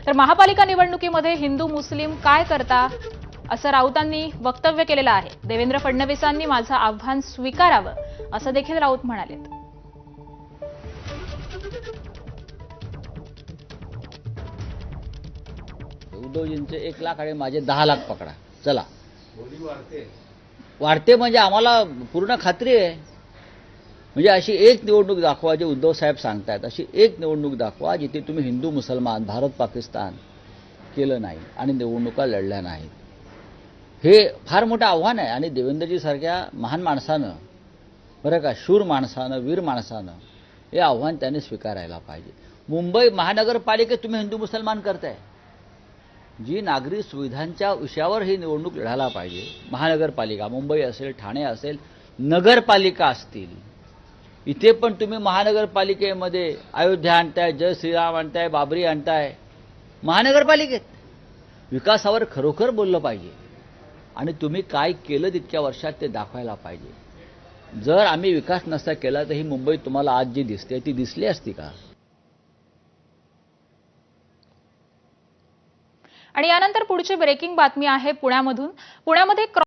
तर महापालिका निवडणुकीमध्ये हिंदू मुस्लिम काय करता असं राऊतांनी वक्तव्य केलेलं आहे। देवेंद्र फडणवीसांनी माझं आव्हान स्वीकारावं असं देखील राऊत म्हणाले। उद्धवजींचे 1 लाख आणि माझे 10 लाख पकडा, चला वाढते म्हणजे आम्हाला पूर्ण खात्री आहे। म्हणजे अशी एक निवडणूक दाखवा जे उद्धव साहेब सांगतायत, अशी एक निवडणूक दाखवा जिथे तुम्ही हिंदू मुसलमान भारत पाकिस्तान केलं नाही आणि निवडणुका लढल्या नाहीत। हे फार मोठं आव्हान आहे आणि देवेंद्रजी सारख्या महान माणसानं, बरं का, शूर माणसानं, वीर माणसानं हे आव्हान त्याने स्वीकारायला पाहिजे। मुंबई महानगरपालिकेत तुम्ही हिंदू मुसलमान करताय, जी नागरी सुविधांच्या विषयावर ही निवडणूक लढायला पाहिजे। महानगरपालिका मुंबई असेल, ठाणे असेल, नगरपालिका असतील, इथे पण तुम्ही महानगरपालिकेमध्ये अयोध्या आणताय, जय श्रीराम आणताय, बाबरी आणताय। महानगरपालिकेत विकासावर खरोखर बोललं पाहिजे आणि तुम्ही काय केलं तितक्या वर्षात ते दाखवायला पाहिजे। जर आम्ही विकास नसता केला तर ही मुंबई तुम्हाला आज जी दिसते ती दिसली असती का? आणि यानंतर पुढची ब्रेकिंग बातमी आहे पुण्यामधून। पुण्यामध्ये